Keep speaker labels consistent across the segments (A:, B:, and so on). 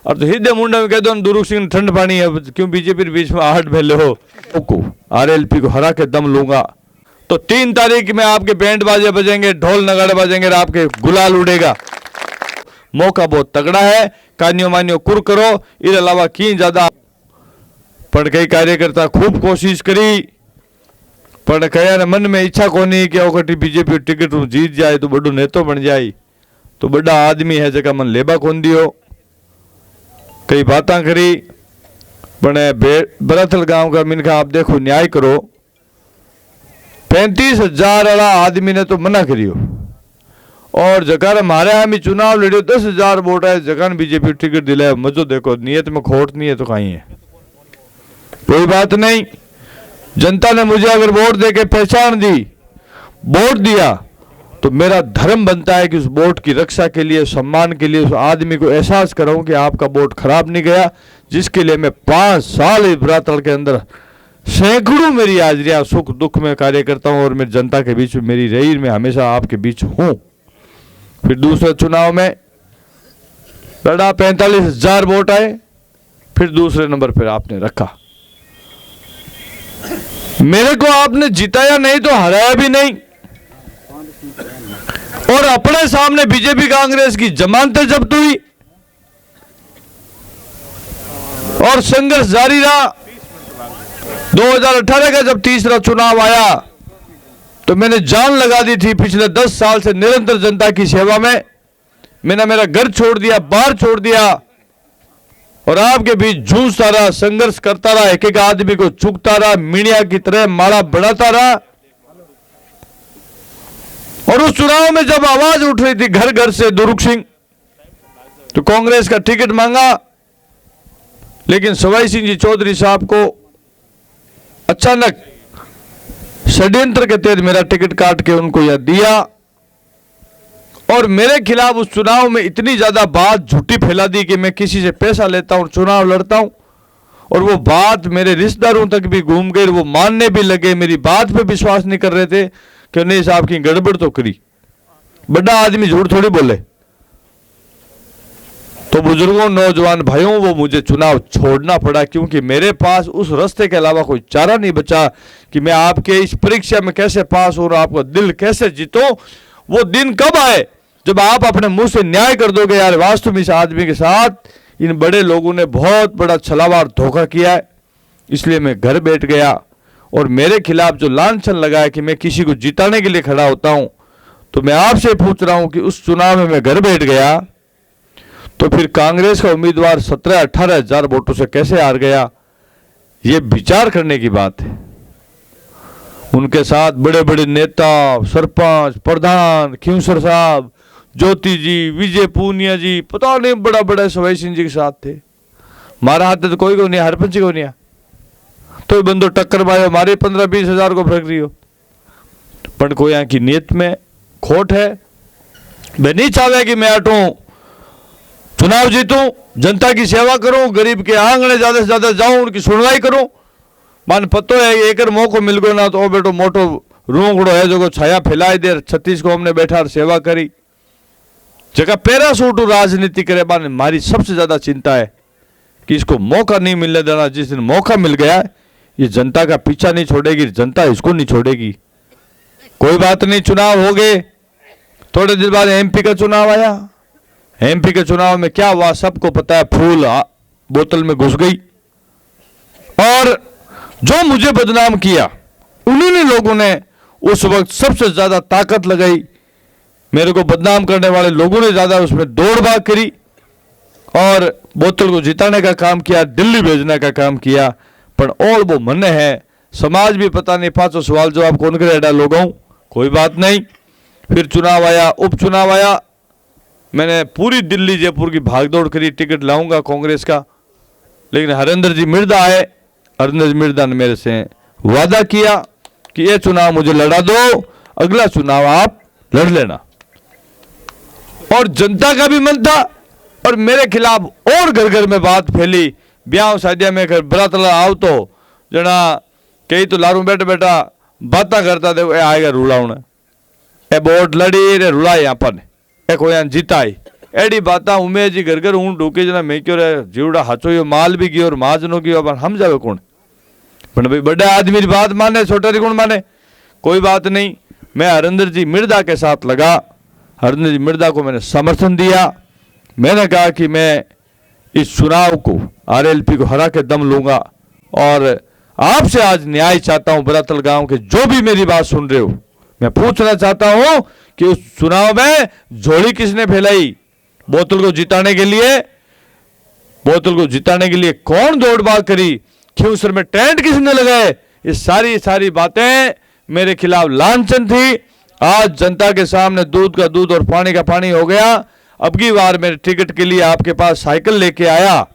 A: और तो हृदय मुंडा में कह दो दुरुख सिंह ठंड पानी है, क्यों बीजेपी के बीच में आहट फैले हो। आरएलपी को हरा के दम लूंगा। तो 3 तारीख में आपके बैंड बाजे बजेंगे, ढोल नगाड़े बजेंगे, आपके गुलाल उड़ेगा। मौका बहुत तगड़ा है, कानियो मानियो कुर करो। इसके अलावा की ज्यादा पर कई कार्यकर्ता खूब कोशिश करी, पर कया ने मन में इच्छा कोनी कि ओकटी बीजेपी टिकट जीत जाए तो बड़ो नेतो बन जाए, तो बड़ा आदमी है जगह मन लेबा कोन दियो। कई बातें करी, पण बरथल गांव का मिनखा आप देखो न्याय करो। 35,000 वाला आदमी ने तो मना करियो, और जगह हमारे यहाँ भी चुनाव लड़ियो 10,000 वोट है, जगह बीजेपी टिकट दिलाए। मजो देखो, नियत में खोट नहीं है तो कहीं है। कोई बात नहीं, जनता ने मुझे अगर वोट देके पहचान दी, वोट दिया, तो मेरा धर्म बनता है कि उस वोट की रक्षा के लिए, सम्मान के लिए उस आदमी को एहसास कराऊं कि आपका वोट खराब नहीं गया, जिसके लिए मैं 5 साल इस बरातल के अंदर सैकड़ों मेरी हाजिरियां सुख दुख में कार्य करता हूं, और मेरी जनता के बीच में मेरी रही, मैं हमेशा आपके बीच हूं। फिर दूसरे चुनाव में लड़ा, 45,000 वोट आए, फिर दूसरे नंबर पर आपने रखा। मेरे को आपने जिताया नहीं तो हराया भी नहीं, और अपने सामने बीजेपी कांग्रेस की जमानतें जब्त हुई और संघर्ष जारी रहा। 2018 का जब तीसरा चुनाव आया तो मैंने जान लगा दी थी। पिछले 10 साल से निरंतर जनता की सेवा में मैंने मेरा घर छोड़ दिया, बाहर छोड़ दिया, और आपके बीच जूझता रहा, संघर्ष करता रहा, एक एक आदमी को चुकता रहा, मीडिया की तरह माला बढ़ाता रहा। और उस चुनाव में जब आवाज उठ रही थी घर घर से दुरुख सिंह, तो कांग्रेस का टिकट मांगा, लेकिन सवाई सिंह जी चौधरी साहब को अचानक षड्यंत्र के तहत मेरा टिकट काट के उनको यह दिया, और मेरे खिलाफ उस चुनाव में इतनी ज्यादा बात झूठी फैला दी कि मैं किसी से पैसा लेता हूं, चुनाव लड़ता हूं, और वो बात मेरे रिश्तेदारों तक भी घूम गई। वो मानने भी लगे, मेरी बात पे विश्वास नहीं कर रहे थे कि नहीं साहब की गड़बड़ तो करी। बड़ा आदमी झूठ थोड़ी बोले। तो बुजुर्गों, नौजवान भाइयों, वो मुझे चुनाव छोड़ना पड़ा, क्योंकि मेरे पास उस रास्ते के अलावा कोई चारा नहीं बचा कि मैं आपके इस परीक्षा में कैसे पास हो और आपका दिल कैसे जीतो। वो दिन कब आए जब आप अपने मुंह से न्याय कर दोगे, यार वास्तव में इस आदमी के साथ इन बड़े लोगों ने बहुत बड़ा छलावा और धोखा किया है। इसलिए मैं घर बैठ गया, और मेरे खिलाफ जो लांछन लगा है कि मैं किसी को जिताने के लिए खड़ा होता हूं, तो मैं आपसे पूछ रहा हूं कि उस चुनाव में मैं घर बैठ गया, तो फिर कांग्रेस का उम्मीदवार 17-18 हजार वोटों से कैसे हार गया? ये विचार करने की बात है। उनके साथ बड़े बड़े नेता, सरपंच, प्रधान, खिंसर साहब, ज्योति जी, विजय पूनिया जी, पता नहीं बड़ा बड़ा सवाई सिंह जी के साथ थे। मारा हाथ तो कोई को नहीं, हरपंच को नहीं, तो बंदो टक्कर मारे, हमारे 15-20 हजार को फेंक रही हो। पर कोई यहाँ की नीयत में खोट है। मैं नहीं चाहता कि मैं हटूं, चुनाव जीतूं, जनता की सेवा करूं, गरीब के आंगने ज्यादा से ज्यादा जाऊं, उनकी सुनवाई करूं। मान पतो है एक मौको मिल गयो ना, तो ओ बेटो मोटो रूंगड़ो है जो छाया फैलाई दे। 36 को हमने बैठा सेवा करी, जगह पैरासूट राजनीति करे। मान मारी सबसे ज्यादा चिंता है कि इसको मौका नहीं मिलने देना। जिस दिन मौका मिल गया, ये जनता का पीछा नहीं छोड़ेगी, जनता इसको नहीं छोड़ेगी। कोई बात नहीं, चुनाव हो गए। थोड़े दिन बाद एमपी का चुनाव आया। एमपी के चुनाव में क्या हुआ सबको पता है, फूल बोतल में घुस गई, और जो मुझे बदनाम किया उन्हीं लोगों ने उस वक्त सबसे ज्यादा ताकत लगाई। मेरे को बदनाम करने वाले लोगों ने ज्यादा उसमें दौड़ भाग करी और बोतल को जिताने का काम किया, दिल्ली भेजने का काम किया। पर और वो मन है, समाज भी पता नहीं 5 सवाल जवाब कौन करे लोगों। कोई बात नहीं, फिर चुनाव आया, उपचुनाव आया। मैंने पूरी दिल्ली जयपुर की भागदौड़ करी, टिकट लाऊंगा कांग्रेस का, लेकिन हरिंदर जी मिर्दा आए। हरिंदर जी मिर्दा ने मेरे से वादा किया कि ये चुनाव मुझे लड़ा दो, अगला चुनाव आप लड़ लेना। और जनता का भी मन था, और मेरे खिलाफ और घर घर में बात फैली। ब्याह शादिया में बरातला आओ तो जना कई तो लारू बैठा बैठा बातें करता थे, आएगा रुलाउने, ए वोट लड़ी रे रुलाई अपन, ए कोई जीताई, एडी बात उमेश जी घर घर ऊँट ढूके जना मैं क्यों रहे जीवड़ा हाचो यो माल भी गयो और महाजनों की अब हम जावे कौन। पर भाई बड़े आदमी की बात माने छोटे की कौन माने। कोई बात नहीं, मैं हरिंदर जी मिर्दा के साथ लगा। हरिंदर जी मिर्दा को मैंने समर्थन दिया। मैंने कहा कि मैं इस चुनाव को आरएलपी को हरा के दम लूंगा और आपसे आज न्याय चाहता हूं। बरातल गांव के जो भी मेरी बात सुन रहे हो, मैं पूछना चाहता हूं कि उस चुनाव में झोली किसने फैलाई। बोतल को जिताने के लिए कौन दौड़ भाग करी, क्यों सर में टेंट किसने लगाए, ये सारी बातें मेरे खिलाफ लांछन थी। आज जनता के सामने दूध का दूध और पानी का पानी हो गया। अब की बार मेरे टिकट के लिए आपके पास साइकिल लेके आया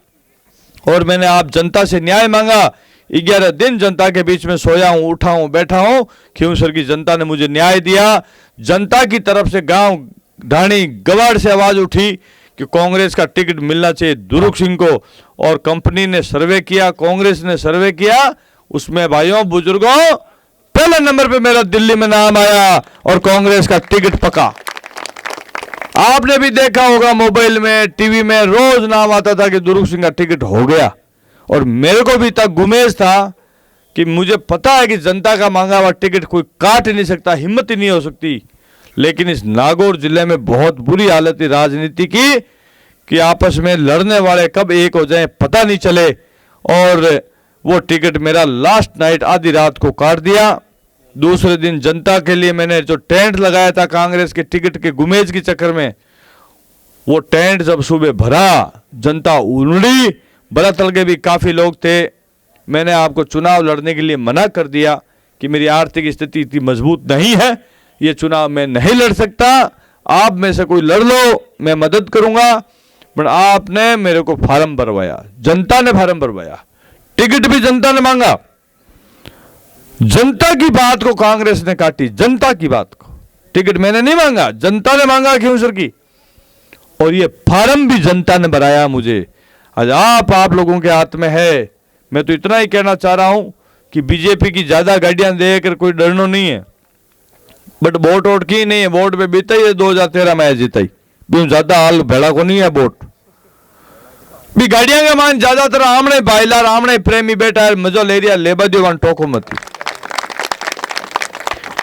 A: और मैंने आप जनता से न्याय मांगा। 11 दिन जनता के बीच में सोया हूं, उठा हूं, बैठा हूं, क्यों सर की जनता ने मुझे न्याय दिया। जनता की तरफ से गांव ढाणी गवाड़ से आवाज उठी कि कांग्रेस का टिकट मिलना चाहिए दुरुक सिंह को, और कंपनी ने सर्वे किया, कांग्रेस ने सर्वे किया, उसमें भाइयों बुजुर्गों पहले नंबर पे मेरा दिल्ली में नाम आया और कांग्रेस का टिकट पका। आपने भी देखा होगा मोबाइल में, टीवी में रोज नाम आता था कि दुरुक सिंह का टिकट हो गया। और मेरे को भी तक गुमेज था कि मुझे पता है कि जनता का मांगा हुआ टिकट कोई काट नहीं सकता, हिम्मत ही नहीं हो सकती। लेकिन इस नागौर जिले में बहुत बुरी हालत है राजनीति की कि आपस में लड़ने वाले कब एक हो जाएं पता नहीं चले। और वो टिकट मेरा लास्ट नाइट आधी रात को काट दिया। दूसरे दिन जनता के लिए मैंने जो टेंट लगाया था कांग्रेस के टिकट के गुमेज के चक्कर में, वो टेंट जब सुबह भरा, जनता उलड़ी। बरातल के भी काफी लोग थे। मैंने आपको चुनाव लड़ने के लिए मना कर दिया कि मेरी आर्थिक स्थिति इतनी मजबूत नहीं है, ये चुनाव मैं नहीं लड़ सकता। आप में से कोई लड़ लो, मैं मदद करूंगा। पर आपने मेरे को फार्म भरवाया, जनता ने फार्म भरवाया, टिकट भी जनता ने मांगा। जनता की बात को कांग्रेस ने काटी, जनता की बात को। टिकट मैंने नहीं मांगा, जनता ने मांगा क्यों सर की, और ये फार्म भी जनता ने भराया मुझे। आज आप लोगों के हाथ में है। मैं तो इतना ही कहना चाह रहा हूं कि बीजेपी की ज्यादा गाड़ियां देकर कोई डरना नहीं है, बट वोट की नहीं है। वोट पे बीता ही 2013 में जीता ही भी ज्यादा हाल भेड़ा को नहीं है। वोट भी गाड़ियां का मान ज्यादातर आमने भाईलार आमने प्रेमी बेटा है, मजो ले रिया लेबा दियो टोको मत।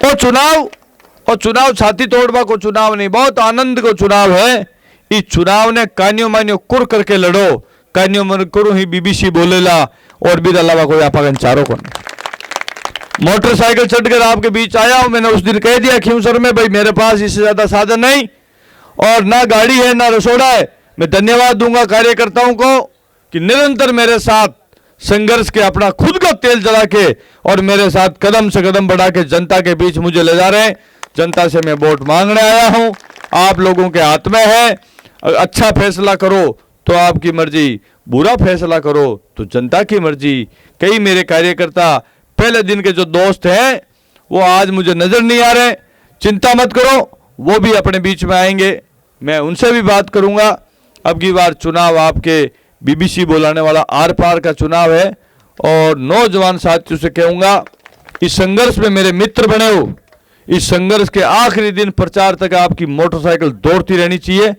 A: और चुनाव छाती तोड़वा को चुनाव नहीं, बहुत आनंद को चुनाव है। इस चुनाव ने कान्यो मान्यो कुर करके लड़ो। कान्यो मन कुरु ही बीबीसी बोलेला और भी अलावा कोई आपका चारों को नहीं। मोटरसाइकिल चढ़कर आपके बीच आया हूं। मैंने उस दिन कह दिया क्यों सर में भाई मेरे पास इससे ज्यादा साधन नहीं और ना गाड़ी है ना रसोड़ा है। मैं धन्यवाद दूंगा कार्यकर्ताओं को कि निरंतर मेरे साथ संघर्ष के अपना खुद का तेल जला के और मेरे साथ कदम से कदम बढ़ा के जनता के बीच मुझे ले जा रहे हैं। जनता से मैं वोट मांगने आया हूं, आप लोगों के हाथ में है। अच्छा फैसला करो तो आपकी मर्जी, बुरा फैसला करो तो जनता की मर्जी। कई मेरे कार्यकर्ता पहले दिन के जो दोस्त हैं वो आज मुझे नजर नहीं आ रहे, चिंता मत करो, वो भी अपने बीच में आएंगे, मैं उनसे भी बात करूंगा। अब की बार चुनाव आपके बीबीसी बुलाने वाला आर पार का चुनाव है और नौजवान साथियों से कहूंगा इस संघर्ष में मेरे मित्र बने हो। इस संघर्ष के आखिरी दिन प्रचार तक आपकी मोटरसाइकिल दौड़ती रहनी चाहिए।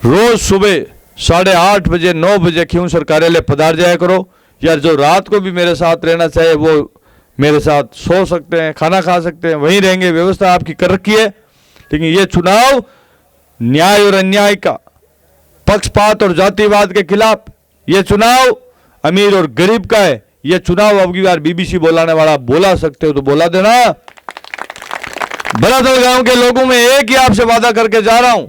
A: रोज सुबह 8:30 बजे 9 बजे क्यों सर कार्यालय पधार जाया करो। यार जो रात को भी मेरे साथ रहना चाहे वो मेरे साथ सो सकते हैं, खाना खा सकते हैं, वहीं रहेंगे, व्यवस्था आपकी कर रखी है। लेकिन ये चुनाव न्याय और अन्याय का, पक्षपात और जातिवाद के खिलाफ, ये चुनाव अमीर और गरीब का है। ये चुनाव अब की बार बीबीसी बुलाने वाला बोला सकते हो तो बोला देना। बरातल गांव के लोगों में एक ही आपसे वादा करके जा रहा हूं,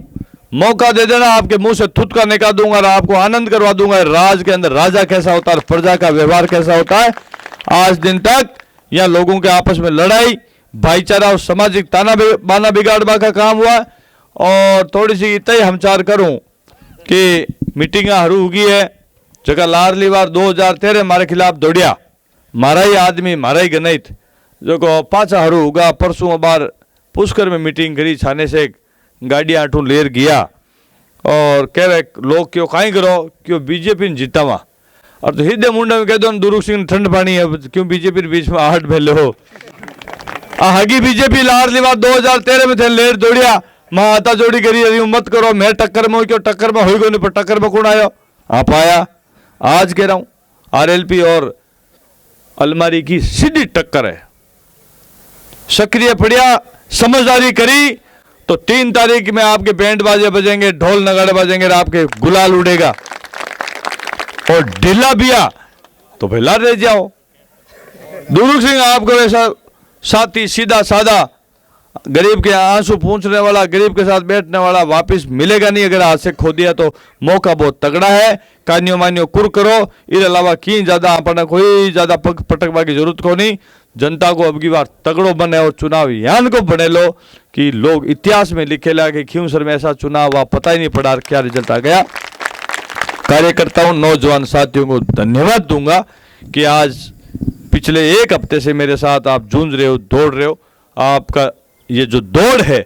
A: मौका दे देना, आपके मुंह से थुतका निकाल दूंगा और आपको आनंद करवा दूंगा। राज के अंदर राजा कैसा होता है, प्रजा का व्यवहार कैसा होता है। आज दिन तक यहां लोगों के आपस में लड़ाई, भाईचारा और सामाजिक ताना बाना बिगाड़वा का काम हुआ। और थोड़ी सी इतना ही हमचार करूं कि मीटिंग हरू होगी है जगह लारली बार 2013 हमारे खिलाफ दौड़िया, मारा ही आदमी मारा ही गणित जो को पाचा हरू होगा। परसों बार पुष्कर में मीटिंग करी, छाने से गाड़ियां आठू लेर गया और कह रहे लोग क्यों काई करो क्यों बीजेपी ने जीता वहां। और तो हृदय मुंडा में कह दो दुरुक सिंह ठंड पानी है क्यों बीजेपी के बीच में आहट फैले हो। हगी बीजेपी लारली बार 2013 में थे लेर दौड़िया मैं आता जोड़ी करी रही हूं, मत करो, मैं टक्कर में हूं, क्यों टक्कर में हो नहीं, पर टक्कर में कौन आया? आप आया। आज कह रहा हूं आरएलपी और अलमारी की सीधी टक्कर है। सक्रिय पड़िया, समझदारी करी तो 3 तारीख में आपके बैंड बाजे बजेंगे, ढोल नगाड़े बजेंगे, आपके गुलाल उड़ेगा। और ढीला बिया तो फिर रह जाओ। दुरुख सिंह आपको ऐसा साथी, सीधा साधा, गरीब के आंसू पूंछने वाला, गरीब के साथ बैठने वाला वापस मिलेगा नहीं। अगर हाथ से खो दिया तो मौका बहुत तगड़ा है। कानियो मानियो कुर करो, इसके अलावा की ज्यादा अपना कोई ज्यादा पग पटकवा की जरूरत को नहीं। जनता को अब की बार तगड़ो बने और चुनाव यान को बने लो कि लोग इतिहास में लिखेला कि क्यों सर में ऐसा चुनाव हुआ, पता ही नहीं पड़ा क्या रिजल्ट आ गया। कार्यकर्ताओं, नौजवान साथियों को धन्यवाद दूंगा कि आज पिछले 1 हफ्ते से मेरे साथ आप जूझ रहे हो, दौड़ रहे हो। आपका ये जो दौड़ है